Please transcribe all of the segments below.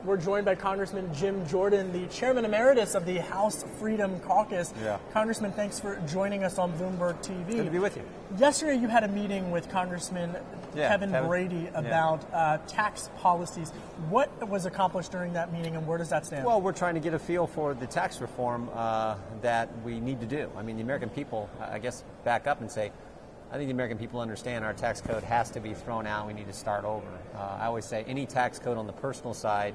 We're joined by Congressman Jim Jordan, the Chairman Emeritus of the House Freedom Caucus. Yeah. Congressman, thanks for joining us on Bloomberg TV. Good to be with you. Yesterday you had a meeting with Congressman Kevin Brady about tax policies. What was accomplished during that meeting and where does that stand? Well, we're trying to get a feel for the tax reform that we need to do. I mean, the American people, I guess, back up and say, I think the American people understand our tax code has to be thrown out. We need to start over. I always say any tax code on the personal side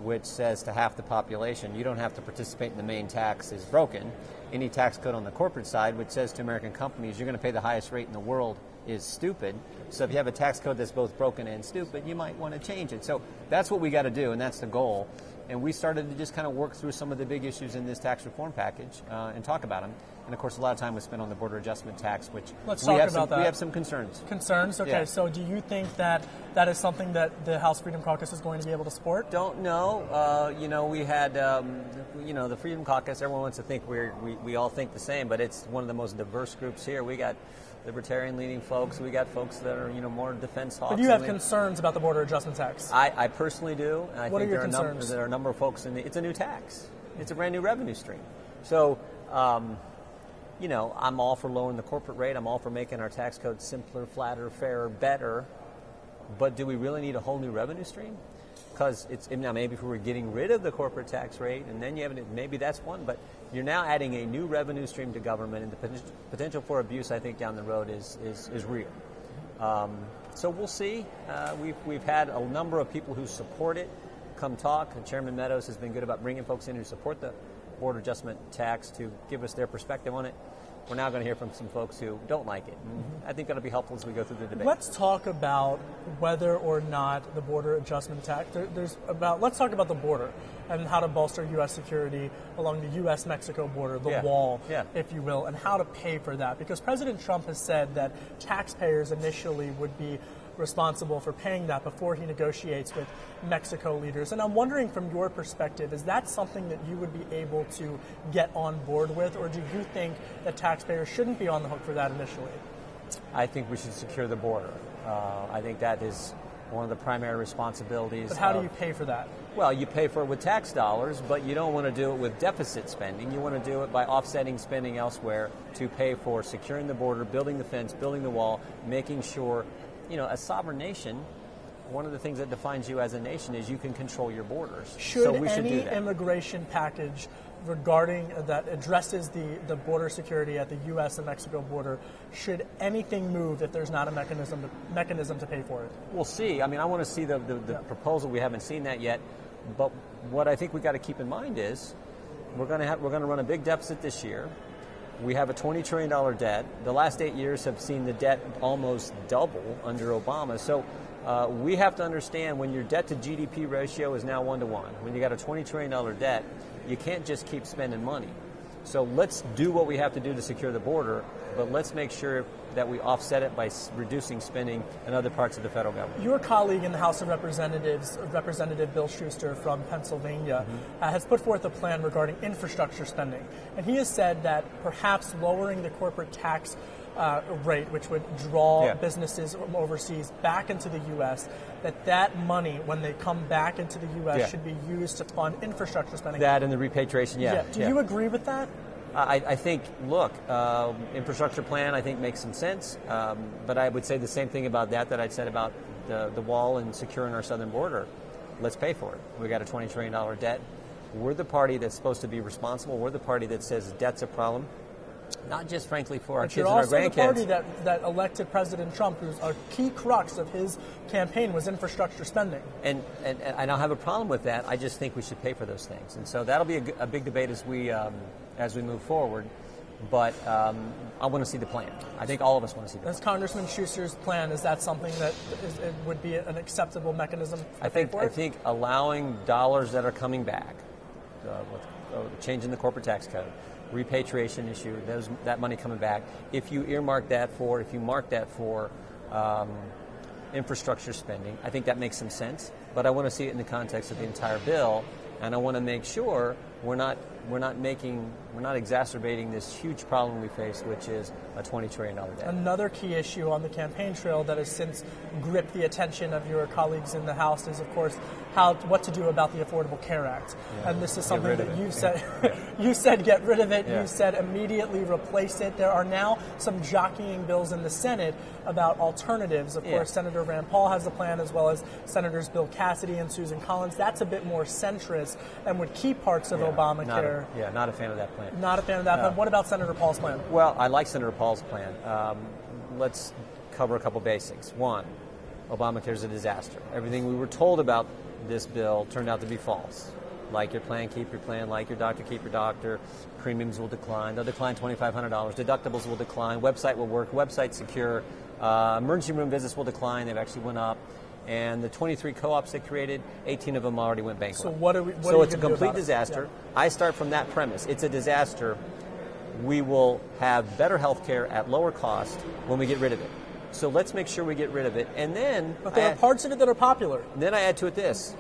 which says to half the population, you don't have to participate in the main tax is broken. Any tax code on the corporate side which says to American companies, you're going to pay the highest rate in the world is stupid. So if you have a tax code that's both broken and stupid, you might want to change it. So that's what we got to do, and that's the goal. And we started to just kind of work through some of the big issues in this tax reform package and talk about them. And of course, a lot of time was spent on the border adjustment tax, which Let's talk about that. We have some concerns. Concerns? Okay, so do you think that that is something that the House Freedom Caucus is going to be able to support? Don't know. We had, the Freedom Caucus, everyone wants to think we all think the same, but it's one of the most diverse groups here. We got libertarian-leaning folks. We got folks that are, more defense hawks. But you have concerns about the border adjustment tax. I personally do. And I what think are your concerns? There are a number of folks it's a new tax. It's a brand new revenue stream. So, I'm all for lowering the corporate rate. I'm all for making our tax code simpler, flatter, fairer, better. But do we really need a whole new revenue stream? Because now maybe if we were getting rid of the corporate tax rate, and then you have maybe that's one. But you're now adding a new revenue stream to government, and the potential for abuse, I think, down the road is real. So we'll see. We've had a number of people who support it come talk. And Chairman Meadows has been good about bringing folks in who support the border adjustment tax to give us their perspective on it. We're now going to hear from some folks who don't like it. I think that'll be helpful as we go through the debate. Let's talk about whether or not the border adjustment tax. Let's talk about the border and how to bolster U.S. security along the U.S.-Mexico border, the wall, if you will, and how to pay for that. Because President Trump has said that taxpayers initially would be responsible for paying that before he negotiates with Mexico leaders. And I'm wondering from your perspective, is that something that you would be able to get on board with, or do you think that taxpayers shouldn't be on the hook for that initially? I think we should secure the border. I think that is one of the primary responsibilities. But how do you pay for that? Well, you pay for it with tax dollars, but you don't want to do it with deficit spending. You want to do it by offsetting spending elsewhere to pay for securing the border, building the fence, building the wall, making sure, a sovereign nation, one of the things that defines you as a nation is you can control your borders. Should any immigration package regarding that addresses the border security at the U.S. and Mexico border, should anything move if there's not a mechanism to pay for it? We'll see. I mean, I want to see the proposal. We haven't seen that yet. But what I think we got to keep in mind is we're going to run a big deficit this year. We have a $20 trillion debt. The last 8 years have seen the debt almost double under Obama. So we have to understand when your debt to GDP ratio is now 1-to-1, when you got a $20 trillion debt, you can't just keep spending money. So let's do what we have to do to secure the border, but let's make sure that we offset it by reducing spending in other parts of the federal government. Your colleague in the House of Representatives, Representative Bill Schuster from Pennsylvania, has put forth a plan regarding infrastructure spending. And he has said that perhaps lowering the corporate tax rate, which would draw businesses from overseas back into the U.S., that money, when they come back into the U.S., should be used to fund infrastructure spending. That and the repatriation, Do you agree with that? I think, look, infrastructure plan, I think, makes some sense. But I would say the same thing about that I'd said about the wall and securing our southern border. Let's pay for it. We got a $20 trillion debt. We're the party that's supposed to be responsible. We're the party that says debt's a problem. Not just, frankly, for our kids and our grandkids. You're also the party that elected President Trump, whose a key crux of his campaign was infrastructure spending. And I don't have a problem with that. I just think we should pay for those things. And so that'll be a big debate as we move forward. But I want to see the plan. I think all of us want to see the plan. As Congressman Schuster's plan, is that something that would be an acceptable mechanism to pay for it? I think allowing dollars that are coming back, changing the corporate tax code, repatriation issue, that money coming back. If you mark that for infrastructure spending, I think that makes some sense. But I want to see it in the context of the entire bill, and I want to make sure we're not exacerbating this huge problem we face, which is a $20 trillion debt. Another key issue on the campaign trail that has since gripped the attention of your colleagues in the House is, of course, what to do about the Affordable Care Act. Yeah. And this is something that you've said. You said get rid of it. Yeah. You said immediately replace it. There are now some jockeying bills in the Senate about alternatives. Of course, Senator Rand Paul has a plan, as well as Senators Bill Cassidy and Susan Collins. That's a bit more centrist and would keep parts of Obamacare. Not a fan of that plan. Not a fan of that plan. What about Senator Paul's plan? Well, I like Senator Paul's plan. Let's cover a couple basics. One, Obamacare is a disaster. Everything we were told about this bill turned out to be false. Like your plan, keep your plan. Like your doctor, keep your doctor. Premiums will decline. They'll decline $2,500. Deductibles will decline. Website will work. Website secure. Emergency room visits will decline. They've actually went up. And the 23 co-ops they created, 18 of them already went bankrupt. So what are we? So it's a complete disaster. Yeah. I start from that premise. It's a disaster. We will have better health care at lower cost when we get rid of it. So let's make sure we get rid of it. And then... But there are parts of it that are popular. Then I add to it this.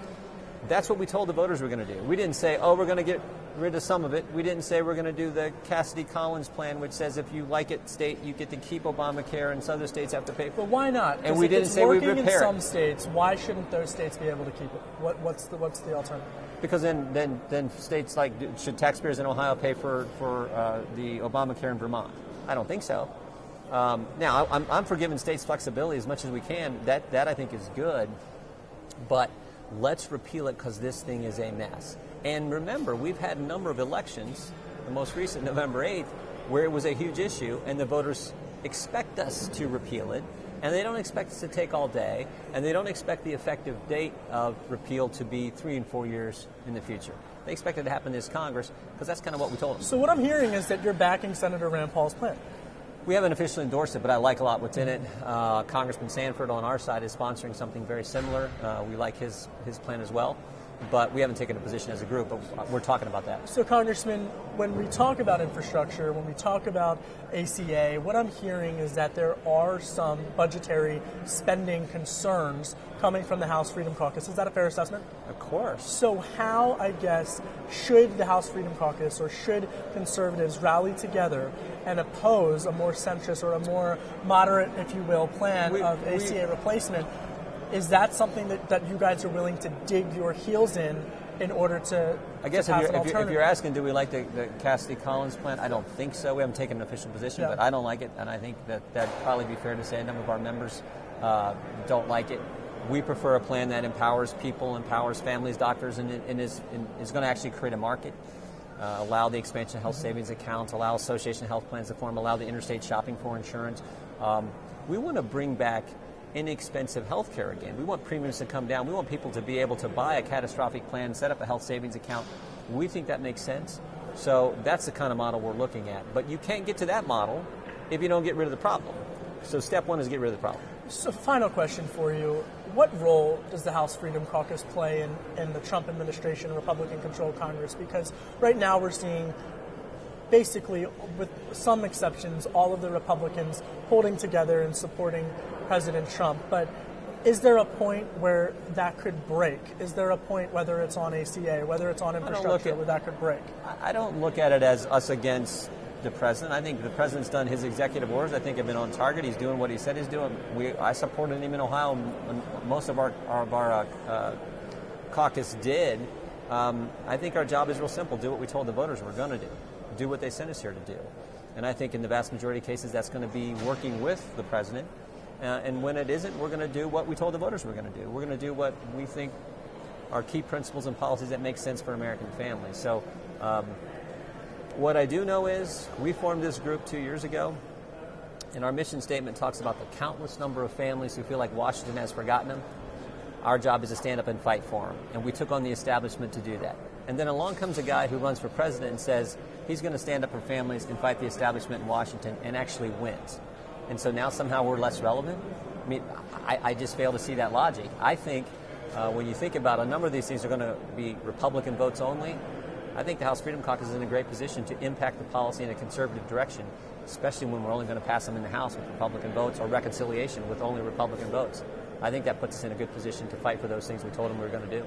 That's what we told the voters we're going to do. We didn't say, oh, we're going to get rid of some of it. We didn't say we're going to do the Cassidy-Collins plan, which says if you like it, state, you get to keep Obamacare, and some other states have to pay for it. But why not? And we didn't say we'd repair it. It's working in some states. Why shouldn't those states be able to keep it? What's the alternative? Because then states like, should taxpayers in Ohio pay for the Obamacare in Vermont? I don't think so. Now, I'm for giving states flexibility as much as we can. That I think is good. But let's repeal it because this thing is a mess. And remember, we've had a number of elections, the most recent November 8th, where it was a huge issue, and the voters expect us to repeal it, and they don't expect us to take all day, and they don't expect the effective date of repeal to be 3 and 4 years in the future. They expect it to happen this Congress, because that's kind of what we told them. So what I'm hearing is that you're backing Senator Rand Paul's plan. We haven't officially endorsed it, but I like a lot what's in it. Congressman Sanford on our side is sponsoring something very similar. We like his plan as well, but we haven't taken a position as a group, but we're talking about that. So, Congressman, when we talk about infrastructure, when we talk about ACA, what I'm hearing is that there are some budgetary spending concerns coming from the House Freedom Caucus. Is that a fair assessment? Of course. So how, I guess, should the House Freedom Caucus or should conservatives rally together and oppose a more centrist or a more moderate, if you will, plan of ACA replacement? Is that something that you guys are willing to dig your heels in order to I guess pass if you're asking, do we like the Cassidy-Collins plan? I don't think so. We haven't taken an official position, but I don't like it, and I think that'd probably be fair to say a number of our members don't like it. We prefer a plan that empowers people, empowers families, doctors, and is going to actually create a market, allow the expansion of health savings accounts, allow association of health plans to form, allow the interstate shopping for insurance. We want to bring back inexpensive health care again. We want premiums to come down. We want people to be able to buy a catastrophic plan, set up a health savings account. We think that makes sense. So that's the kind of model we're looking at. But you can't get to that model if you don't get rid of the problem. So step one is get rid of the problem. So final question for you. What role does the House Freedom Caucus play in the Trump administration, Republican-controlled Congress? Because right now we're seeing, basically, with some exceptions, all of the Republicans holding together and supporting President Trump. But is there a point where that could break? Is there a point, whether it's on ACA, whether it's on infrastructure, where that could break? I don't look at it as us against the president. I think the president's done his executive orders. I think have been on target. He's doing what he said he's doing. I supported him in Ohio. Most of our caucus did. I think our job is real simple. Do what we told the voters we're going to do. Do what they sent us here to do. And I think in the vast majority of cases that's going to be working with the president. And when it isn't, we're going to do what we told the voters we're going to do. We're going to do what we think are key principles and policies that make sense for American families. So what I do know is we formed this group 2 years ago, and our mission statement talks about the countless number of families who feel like Washington has forgotten them. Our job is to stand up and fight for them, and we took on the establishment to do that. And then along comes a guy who runs for president and says he's going to stand up for families and fight the establishment in Washington and actually wins. And so now somehow we're less relevant? I mean, I just fail to see that logic. I think when you think about a number of these things are going to be Republican votes only, I think the House Freedom Caucus is in a great position to impact the policy in a conservative direction, especially when we're only going to pass them in the House with Republican votes or reconciliation with only Republican votes. I think that puts us in a good position to fight for those things we told them we were going to do.